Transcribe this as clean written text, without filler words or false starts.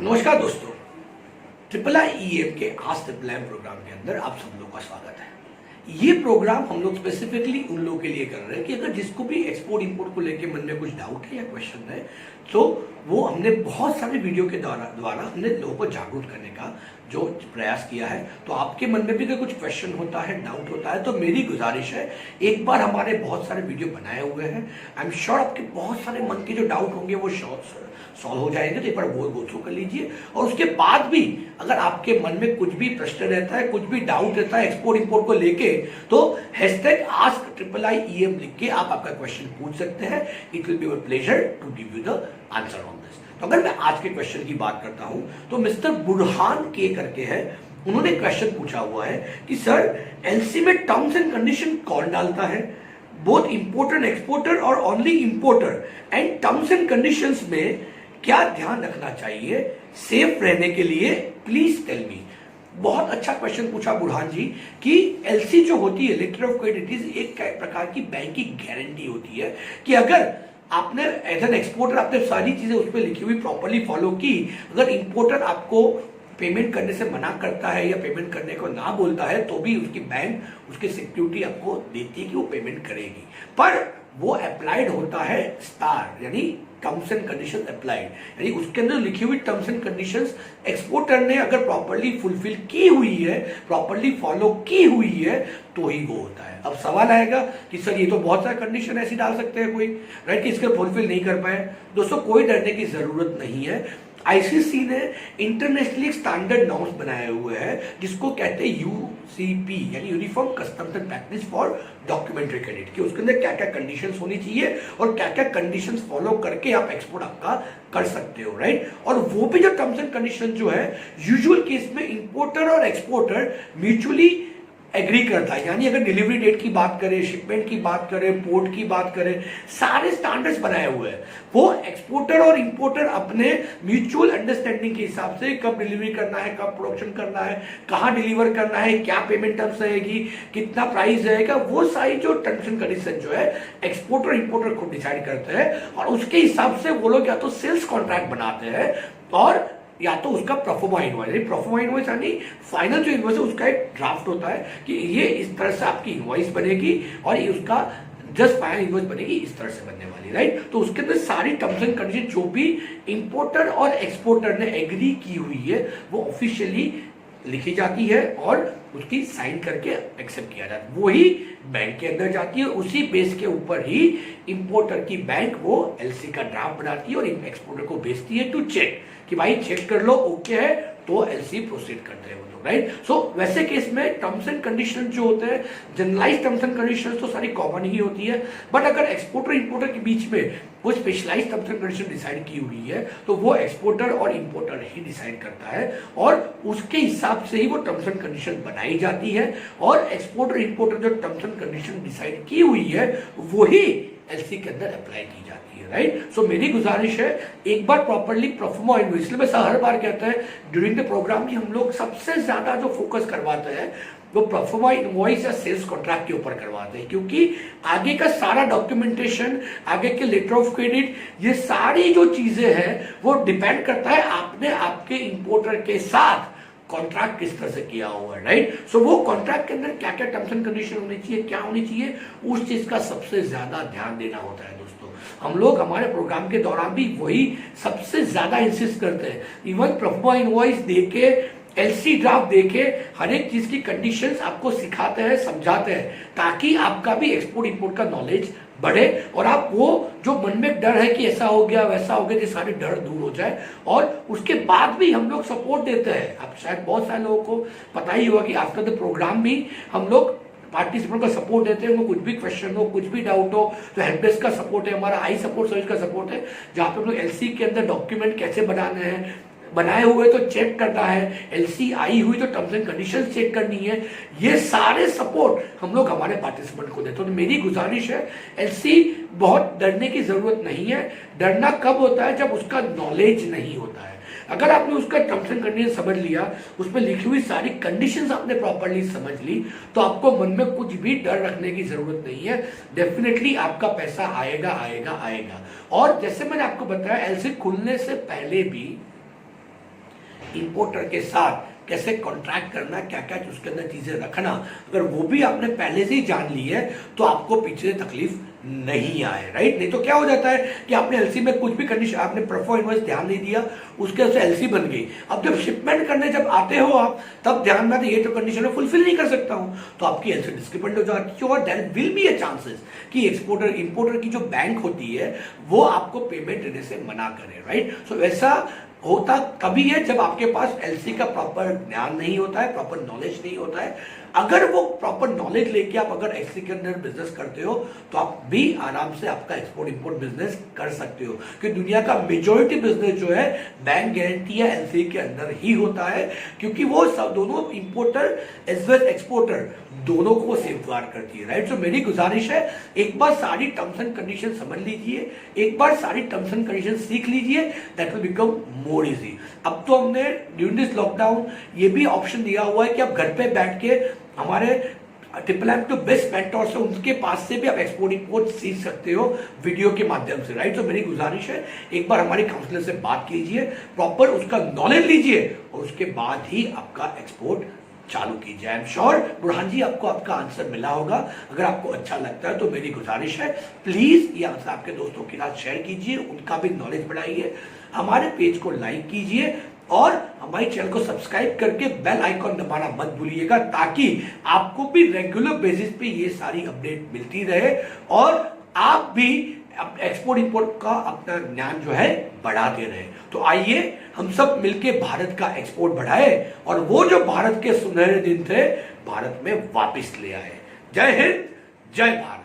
नमस्कार दोस्तों, triple I EM के आज ट्रिपल एम प्रोग्राम के अंदर आप सब लोगों का स्वागत है। ये प्रोग्राम हम लोग स्पेसिफिकली उन लोगों के लिए कर रहे हैं कि अगर जिसको भी एक्सपोर्ट इंपोर्ट को लेके मन में कुछ डाउट है या क्वेश्चन है, तो वो हमने बहुत सारे वीडियो के द्वारा हमने लोगों को जागरूक करने का जो प्रयास किया है। तो आपके मन में भी अगर कुछ क्वेश्चन होता है, डाउट होता है, तो मेरी गुजारिश है, एक बार हमारे बहुत सारे वीडियो बनाए हुए हैं, आई एम श्योर आपके बहुत सारे मन के जो डाउट होंगे वो सॉल्व हो जाएंगे। तो एक बार वो गो थ्रू कर लीजिए, और उसके बाद भी अगर आपके मन में कुछ भी प्रश्न रहता है, कुछ भी डाउट रहता है एक्सपोर्ट इंपोर्ट को लेके, तो hashtag ask triple I EM लिख के आप आपका क्वेश्चन पूछ सकते हैं। It will be our pleasure to give you the answer on this. तो अगर मैं आज के क्वेश्चन की बात करता हूं, तो मिस्टर बुरहान के करके है, उन्होंने क्वेश्चन पूछा हुआ है कि सर एलसी में टर्म्स एंड कंडीशन कौन डालता है, बोथ इंपोर्टर एक्सपोर्टर और only importer, and terms and conditions में क्या ध्यान रखना चाहिए सेफ रहने के लिए, प्लीज टेल मी। बहुत अच्छा क्वेश्चन पूछा बुरहान जी कि एलसी जो होती है, लेटर ऑफ क्रेडिट, एक प्रकार की बैंक की गारंटी होती है कि अगर आपने एज एन एक्सपोर्टर आपने सारी चीजें उस पर लिखी हुई प्रॉपर्ली फॉलो की, अगर इंपोर्टर आपको पेमेंट करने से मना करता है या पेमेंट करने को ना बोलता है, तो भी उसकी बैंक उसकी सिक्योरिटी आपको देती है कि वो पेमेंट करेगी। पर वो अप्लाइड होता है स्टार, यानी टर्म्स एंड कंडीशंस अप्लाइड, यानी उसके अंदर लिखी हुई टर्म्स एंड कंडीशंस एक्सपोर्टर ने अगर प्रॉपर्ली फुलफिल की हुई है, प्रॉपर्ली फॉलो की हुई है, तो ही वो होता है। अब सवाल आएगा कि सर ये तो बहुत सारे कंडीशन ऐसी डाल सकते हैं कोई, राइट, कि इसके फुलफिल नहीं कर पाए। दोस्तों कोई डरने की जरूरत नहीं है। आईसीसी ने इंटरनेशनली स्टैंडर्ड नॉर्म्स बनाए हुए हैं जिसको कहते हैं यूसीपी, यानी uniform customs and practice for documentary credit, कि उसके अंदर क्या क्या कंडीशंस होनी चाहिए और क्या क्या कंडीशंस फॉलो करके आप एक्सपोर्ट आपका कर सकते हो, राइट। और वो भी जो टर्म्स एंड कंडीशन जो है यूजुअल केस में इंपोर्टर और एक्सपोर्टर म्यूचुअली एग्री करता है, यानी अगर डिलीवरी डेट की बात करें, शिपमेंट की बात करें, पोर्ट की बात करें, सारे स्टैंडर्ड्स बनाए हुए हैं। वो एक्सपोर्टर और इंपोर्टर अपने म्यूचुअल अंडरस्टैंडिंग के हिसाब से कब डिलीवरी करना है, कब प्रोडक्शन करना है, कहां डिलीवर करना है, क्या पेमेंट टर्म्स रहेगी, कितना प्राइस रहेगा, वो सारी जो टर्म्स एंड कंडीशन जो है एक्सपोर्टर इंपोर्टर खुद डिसाइड करते हैं। और उसके हिसाब से वो लोग या तो सेल्स कॉन्ट्रैक्ट बनाते हैं और या तो उसका प्रोफोमा इनवॉइस, प्रोफोमा इनवॉइस यानी फाइनल जो इनवॉइस है उसका एक ड्राफ्ट होता है कि ये इस तरह से आपकी इनवॉइस बनेगी और ये उसका जस्ट फाइनल इनवॉइस बनेगी इस तरह से बनने वाली, राइट। तो उसके अंदर सारी टर्म्स एंड कंडीशन जो भी इंपोर्टर और एक्सपोर्टर ने एग्री की हुई है वो ऑफिशियली लिखी जाती है और उसकी साइन करके एक्सेप्ट किया जाता है, वही बैंक के अंदर जाती है। उसी बेस के ऊपर ही इंपोर्टर की बैंक वो एलसी का ड्राफ्ट बनाती है और एक्सपोर्टर को भेजती है टू चेक कि भाई चेक कर लो, ओके है, तो एलसी प्रोसीड करते हैं वो लोग, राइट। सो वैसे केस में टर्म्स एंड कंडीशन जो होते हैं, जनरलाइज टर्म्स एंड कंडीशन तो सारी कॉमन ही होती है, बट अगर एक्सपोर्टर इंपोर्टर के बीच में कोई specialise terms and condition decide की हुई है, तो वो एक्सपोर्टर और इंपोर्टर ही डिसाइड करता है और उसके हिसाब से ही वो टर्म्स एंड कंडीशन बनाई जाती है। और एक्सपोर्टर इंपोर्टर जो टर्म्स एंड कंडीशन डिसाइड की हुई है वही एलसी के अंदर अप्लाई की जाती है, राइट। सो मेरी गुजारिश है, एक बार प्रॉपर्ली प्रोफोमा इनवॉइस, इसलिए मैं हर बार कहता है ड्यूरिंग द प्रोग्राम ही हम लोग सबसे ज्यादा जो फोकस करवाते हैं वो प्रोफोमा इनवॉइस या सेल्स कॉन्ट्रैक्ट के ऊपर करवाते हैं, क्योंकि आगे का सारा डॉक्यूमेंटेशन, आगे के लेटर ऑफ क्रेडिट, ये सारी जो चीजें हैं वो डिपेंड करता है आपने आपके इंपोर्टर के साथ कॉन्ट्रैक्ट किस तरह से किया हुआ है, राइट। सो वो कॉन्ट्रैक्ट के अंदर क्या क्या टर्म्स एंड कंडीशन होनी चाहिए, क्या होनी चाहिए, उस चीज का सबसे ज्यादा ध्यान देना होता है। दोस्तों हम लोग हमारे प्रोग्राम के दौरान भी वही सबसे ज्यादा इंसिस्ट करते हैं। इवन प्रोफोमा इनवॉइस देके, एलसी ड्राफ्ट देके, हर एक चीज की कंडीशंस आपको सिखाते हैं, समझाते हैं, ताकि आपका भी एक्सपोर्ट इंपोर्ट का नॉलेज बढ़े और आप वो जो मन में डर है कि ऐसा हो गया वैसा हो गया, ये सारे डर दूर हो जाए। और उसके बाद भी हम लोग सपोर्ट देते हैं। आप शायद बहुत सारे लोगों को पता ही होगा कि आफ्टर द प्रोग्राम भी हम लोग पार्टिसिपेंट का सपोर्ट देते हैं। उनको कुछ भी क्वेश्चन हो, कुछ भी डाउट हो, तो हेल्प डेस्क का सपोर्ट है, हमारा आई सपोर्ट सर्विस का सपोर्ट है, जहाँ पे हम लोग एलसी के अंदर डॉक्यूमेंट कैसे बनाने हैं, बनाए हुए तो चेक करना है, एलसी आई हुई तो टर्म्स एंड कंडीशंस चेक करनी है, ये सारे सपोर्ट हम लोग हमारे पार्टिसिपेंट को देते हैं। तो मेरी गुजारिश है, एलसी बहुत डरने की जरूरत नहीं है। डरना कब होता है, जब उसका नॉलेज नहीं होता है। अगर आपने उसका टर्म्स एंड कंडीशन समझ लिया, उसमें लिखी हुई सारी कंडीशंस आपने प्रॉपर्ली समझ ली, तो आपको मन में कुछ भी डर रखने की जरूरत नहीं है। डेफिनेटली आपका पैसा आएगा आएगा आएगा। और जैसे मैंने आपको बताया, एलसी खुलने से पहले भी इंपोर्टर के साथ कैसे कॉन्ट्रैक्ट करना, क्या क्या उसके अंदर चीजें रखना, अगर वो भी आपने पहले से ही जान ली है तो आपको पीछे तकलीफ नहीं आए, राइट। नहीं तो क्या हो जाता है कि आपने एलसी में कुछ भी कंडीशन, आपने प्रोफो इनवॉइस ध्यान नहीं दिया, उसके वजह से एलसी बन गई। अब जब शिपमेंट करने जब आते हो आप, तब ध्यान में ये तो कंडीशन में फुलफिल नहीं कर सकता हूं, तो आपकी एलसी डिस्क्रिपेंट हो जाती है और there will be a chances कि एक्सपोर्टर इंपोर्टर की जो बैंक होती है वो आपको पेमेंट देने से मना करे, राइट। सो वैसा होता तभी है जब आपके पास एलसी का प्रॉपर ज्ञान नहीं होता है, प्रॉपर नॉलेज नहीं होता है। अगर वो प्रॉपर नॉलेज लेके आप अगर एलसी के अंदर बिजनेस करते हो तो आप भी आराम से आपका एक्सपोर्ट इंपोर्ट बिजनेस कर सकते हो, क्योंकि दुनिया का मेजॉरिटी बिजनेस जो है बैंक गारंटी या एलसी के अंदर ही होता है, क्योंकि वो सब दोनों इंपोर्टर एज वेल एक्सपोर्टर दोनों को सेफगार्ड करती है, राइट। सो मेरी गुजारिश है, एक बार सारी टर्म्स एंड कंडीशन समझ लीजिए, एक बार सारी टर्म्स एंड कंडीशन सीख लीजिए, that will become more easy. अब तो हमने ड्यूरिंग दिस लॉकडाउन ये भी ऑप्शन दिया हुआ है कि आप घर पे बैठ के हमारे ट्रिपल जो बेस्ट मेंटर्स है उनके पास से भी आप एक्सपोर्ट इंपोर्ट सीख सकते हो वीडियो के माध्यम से, राइट। तो मेरी गुजारिश है, एक बार हमारे काउंसलर से बात कीजिए, प्रॉपर उसका नॉलेज लीजिए और उसके बाद ही आपका एक्सपोर्ट चालू कीजिए। आई एम श्योर बुरहान जी आपको आपका आंसर मिला होगा। अगर आपको अच्छा लगता है तो मेरी गुजारिश है, प्लीज ये आंसर आपके दोस्तों के साथ शेयर कीजिए, उनका भी नॉलेज बढ़ाइए, हमारे पेज को लाइक कीजिए और हमारे चैनल को सब्सक्राइब करके बेल आइकॉन दबाना मत भूलिएगा, ताकि आपको भी रेगुलर बेसिस पे ये सारी अपडेट मिलती रहे और आप भी एक्सपोर्ट इंपोर्ट का अपना ज्ञान जो है बढ़ाते रहे। तो आइए हम सब मिलके भारत का एक्सपोर्ट बढ़ाए और वो जो भारत के सुनहरे दिन थे भारत में वापस ले आए। जय हिंद, जय भारत।